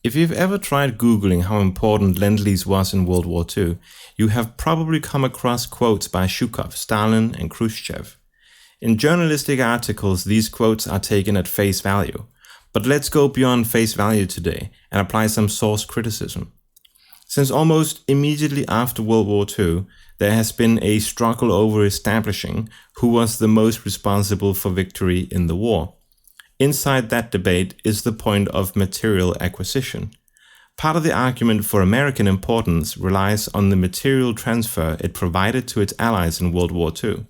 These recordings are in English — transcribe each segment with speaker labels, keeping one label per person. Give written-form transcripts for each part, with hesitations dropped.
Speaker 1: If you've ever tried Googling how important Lend-lease was in World War II, you have probably come across quotes by Zhukov, Stalin, and Khrushchev. In journalistic articles, these quotes are taken at face value. But let's go beyond face value today and apply some source criticism. Since almost immediately after World War II, there has been a struggle over establishing who was the most responsible for victory in the war. Inside that debate is the point of material acquisition. Part of the argument for American importance relies on the material transfer it provided to its allies in World War II.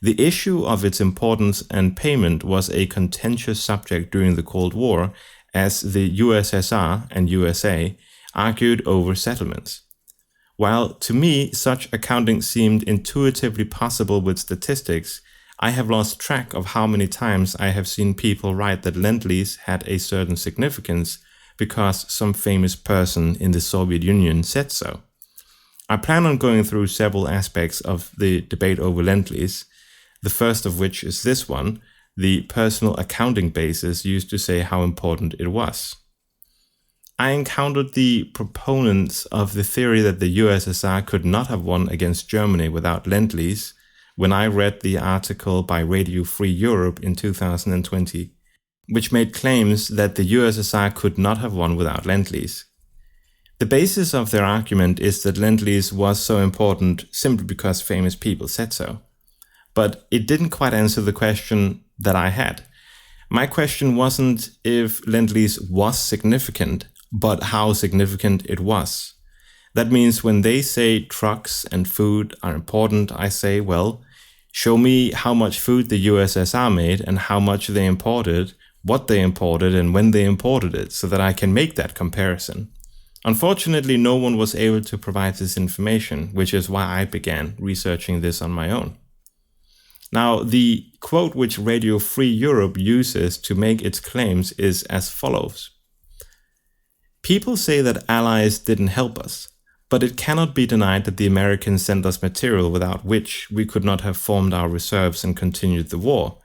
Speaker 1: The issue of its importance and payment was a contentious subject during the Cold War, as the USSR and USA argued over settlements. While to me such accounting seemed intuitively possible with statistics, I have lost track of how many times I have seen people write that Lend-lease had a certain significance because some famous person in the Soviet Union said so. I plan on going through several aspects of the debate over Lend-lease, the first of which is this one, the personal accounting basis used to say how important it was. I encountered the proponents of the theory that the USSR could not have won against Germany without Lend-lease when I read the article by Radio Free Europe in 2020, which made claims that the USSR could not have won without Lend-lease. The basis of their argument is that Lend-lease was so important simply because famous people said so. But it didn't quite answer the question that I had. My question wasn't if Lend-lease was significant, but how significant it was. That means when they say trucks and food are important, I say, well, show me how much food the USSR made and how much they imported, what they imported and when they imported it, so that I can make that comparison. Unfortunately, no one was able to provide this information, which is why I began researching this on my own. Now, the quote which Radio Free Europe uses to make its claims is as follows. People say that allies didn't help us, but it cannot be denied that the Americans sent us material without which we could not have formed our reserves and continued the war.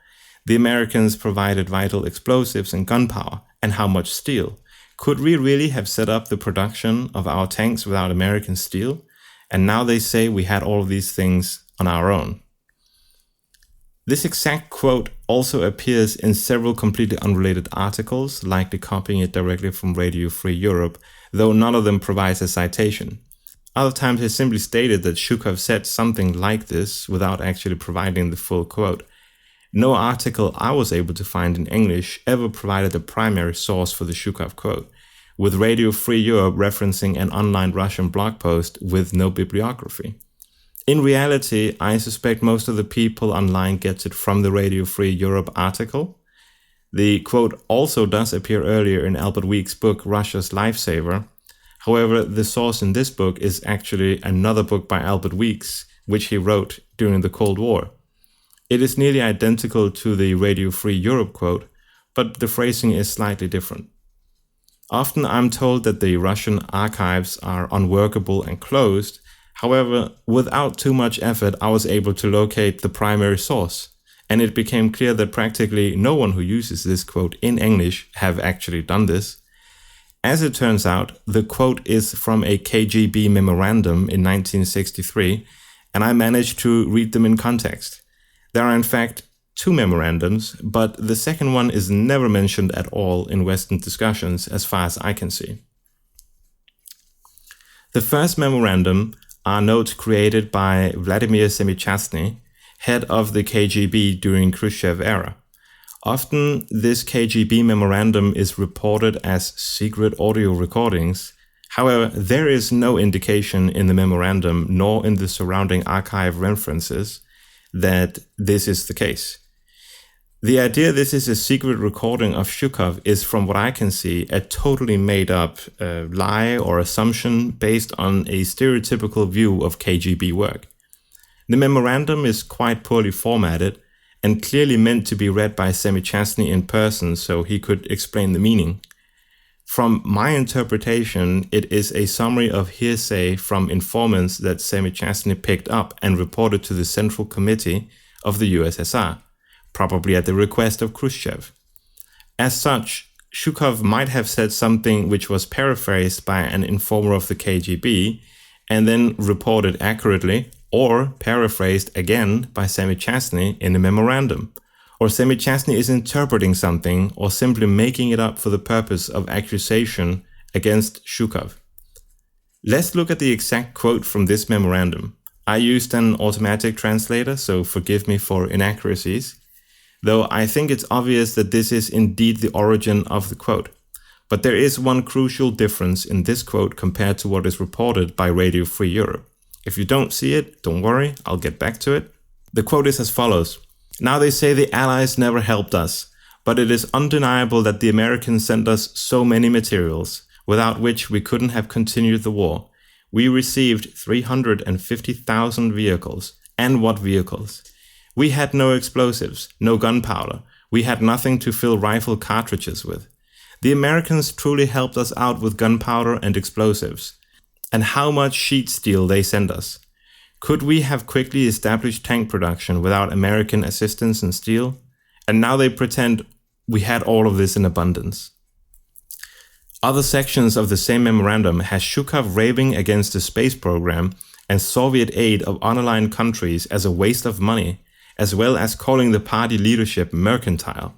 Speaker 1: The Americans provided vital explosives and gunpowder, and how much steel? Could we really have set up the production of our tanks without American steel? And now they say we had all of these things on our own. This exact quote also appears in several completely unrelated articles, likely copying it directly from Radio Free Europe, though none of them provides a citation. Other times it's simply stated that Zhukov said something like this without actually providing the full quote. No article I was able to find in English ever provided a primary source for the Zhukov quote, with Radio Free Europe referencing an online Russian blog post with no bibliography. In reality, I suspect most of the people online gets it from the Radio Free Europe article. The quote also does appear earlier in Albert Week's book Russia's Lifesaver. However, the source in this book is actually another book by Albert Weeks, which he wrote during the Cold War. It is nearly identical to the Radio Free Europe quote, but the phrasing is slightly different. Often I'm told that the Russian archives are unworkable and closed. However, without too much effort, I was able to locate the primary source, and it became clear that practically no one who uses this quote in English have actually done this. As it turns out, the quote is from a KGB memorandum in 1963, and I managed to read them in context. There are in fact two memorandums, but the second one is never mentioned at all in Western discussions as far as I can see. The first memorandum are notes created by Vladimir Semichastny, head of the KGB during Khrushchev era. Often, this KGB memorandum is reported as secret audio recordings. However, there is no indication in the memorandum nor in the surrounding archive references that this is the case. The idea this is a secret recording of Zhukov is, from what I can see, a totally made-up lie or assumption based on a stereotypical view of KGB work. The memorandum is quite poorly formatted and clearly meant to be read by Semichastny in person so he could explain the meaning. From my interpretation, it is a summary of hearsay from informants that Semichastny picked up and reported to the Central Committee of the USSR, probably at the request of Khrushchev. As such, Zhukov might have said something which was paraphrased by an informer of the KGB and then reported accurately, or paraphrased again by Semичастный in a memorandum. Or Semичастный is interpreting something or simply making it up for the purpose of accusation against Zhukov. Let's look at the exact quote from this memorandum. I used an automatic translator, so forgive me for inaccuracies, though I think it's obvious that this is indeed the origin of the quote. But there is one crucial difference in this quote compared to what is reported by Radio Free Europe. If you don't see it, don't worry, I'll get back to it. The quote is as follows. Now they say the Allies never helped us, but it is undeniable that the Americans sent us so many materials, without which we couldn't have continued the war. We received 350,000 vehicles. And what vehicles? We had no explosives, no gunpowder. We had nothing to fill rifle cartridges with. The Americans truly helped us out with gunpowder and explosives. And how much sheet steel they sent us. Could we have quickly established tank production without American assistance in steel? And now they pretend we had all of this in abundance. Other sections of the same memorandum has Zhukov raving against the space program and Soviet aid of unaligned countries as a waste of money, as well as calling the party leadership mercantile.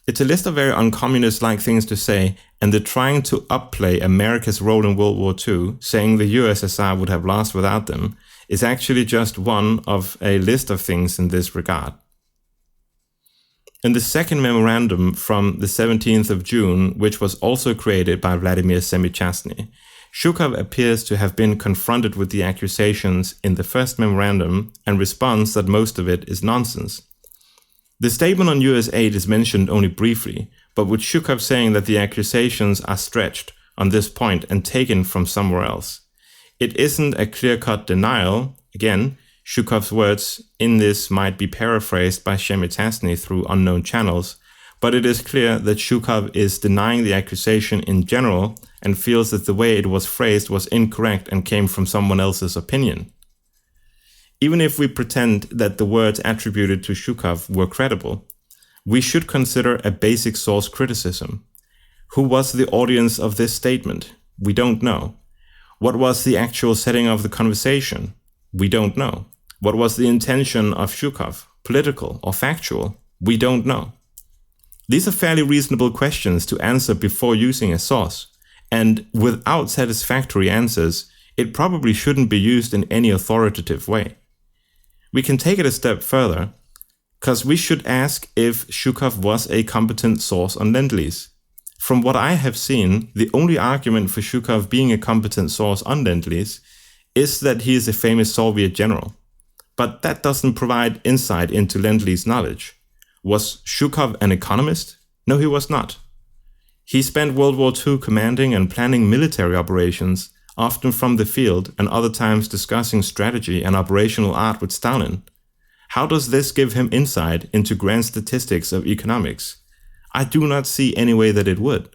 Speaker 1: It's a list of very uncommunist-like things to say, and the trying to upplay America's role in World War II, saying the USSR would have lost without them, is actually just one of a list of things in this regard. In the second memorandum from the 17th of June, which was also created by Vladimir Semичастный, Zhukov appears to have been confronted with the accusations in the first memorandum and responds that most of it is nonsense. The statement on US aid is mentioned only briefly, but with Zhukov saying that the accusations are stretched on this point and taken from somewhere else. It isn't a clear-cut denial. Again, Zhukov's words in this might be paraphrased by Semичастный through unknown channels, but it is clear that Zhukov is denying the accusation in general and feels that the way it was phrased was incorrect and came from someone else's opinion. Even if we pretend that the words attributed to Zhukov were credible, we should consider a basic source criticism. Who was the audience of this statement? We don't know. What was the actual setting of the conversation? We don't know. What was the intention of Zhukov? Political or factual? We don't know. These are fairly reasonable questions to answer before using a source, and without satisfactory answers, it probably shouldn't be used in any authoritative way. We can take it a step further, because we should ask if Zhukov was a competent source on Lend-lease. From what I have seen, the only argument for Zhukov being a competent source on Lend-lease is that he is a famous Soviet general. But that doesn't provide insight into Lend-lease knowledge. Was Zhukov an economist? No, he was not. He spent World War II commanding and planning military operations, often from the field and other times discussing strategy and operational art with Stalin. How does this give him insight into grand statistics of economics? I do not see any way that it would.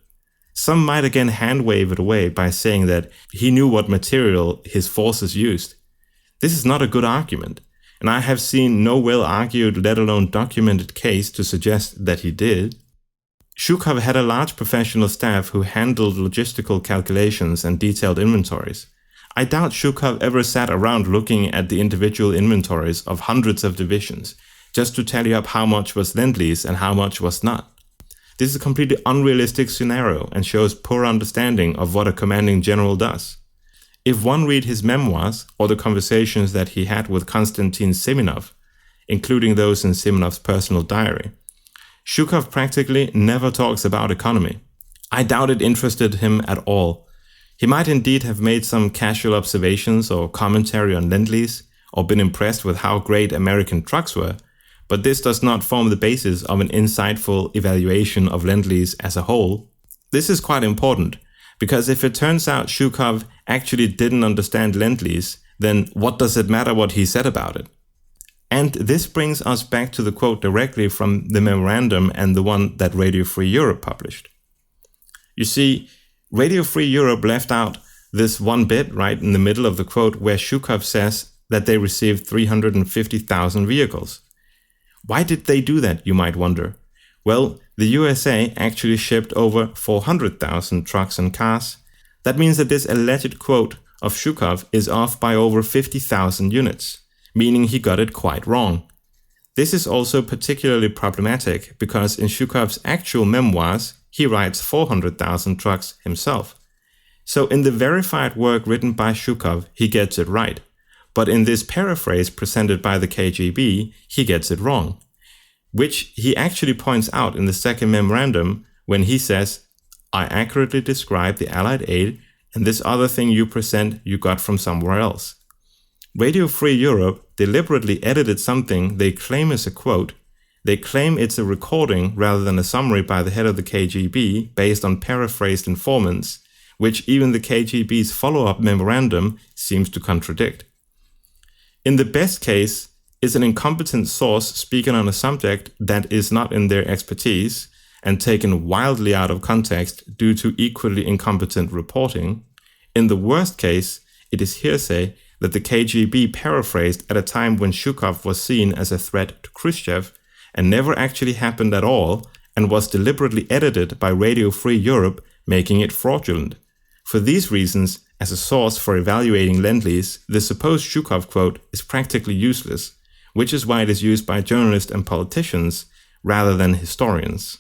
Speaker 1: Some might again hand-wave it away by saying that he knew what material his forces used. This is not a good argument, and I have seen no well-argued, let alone documented case to suggest that he did. Zhukov had a large professional staff who handled logistical calculations and detailed inventories. I doubt Zhukov ever sat around looking at the individual inventories of hundreds of divisions, just to tally up how much was Lend-lease and how much was not. This is a completely unrealistic scenario and shows poor understanding of what a commanding general does. If one read his memoirs or the conversations that he had with Konstantin Semenov, including those in Semenov's personal diary, Zhukov practically never talks about economy. I doubt it interested him at all. He might indeed have made some casual observations or commentary on Lend-lease, or been impressed with how great American trucks were, but this does not form the basis of an insightful evaluation of Lend-lease as a whole. This is quite important, because if it turns out Zhukov actually didn't understand Lend-lease, then what does it matter what he said about it? And this brings us back to the quote directly from the memorandum and the one that Radio Free Europe published. You see, Radio Free Europe left out this one bit right in the middle of the quote where Zhukov says that they received 350,000 vehicles. Why did they do that, you might wonder? Well, the USA actually shipped over 400,000 trucks and cars. That means that this alleged quote of Zhukov is off by over 50,000 units, meaning he got it quite wrong. This is also particularly problematic because in Zhukov's actual memoirs, he writes 400,000 trucks himself. So in the verified work written by Zhukov, he gets it right. But in this paraphrase presented by the KGB, he gets it wrong, which he actually points out in the second memorandum when he says, "I accurately describe the Allied aid, and this other thing you present you got from somewhere else." Radio Free Europe deliberately edited something they claim is a quote. They claim it's a recording rather than a summary by the head of the KGB based on paraphrased informants, which even the KGB's follow-up memorandum seems to contradict. In the best case, is an incompetent source speaking on a subject that is not in their expertise and taken wildly out of context due to equally incompetent reporting. In the worst case, it is hearsay that the KGB paraphrased at a time when Zhukov was seen as a threat to Khrushchev and never actually happened at all and was deliberately edited by Radio Free Europe, making it fraudulent. For these reasons, as a source for evaluating Lend-lease, the supposed Zhukov quote is practically useless, which is why it is used by journalists and politicians rather than historians.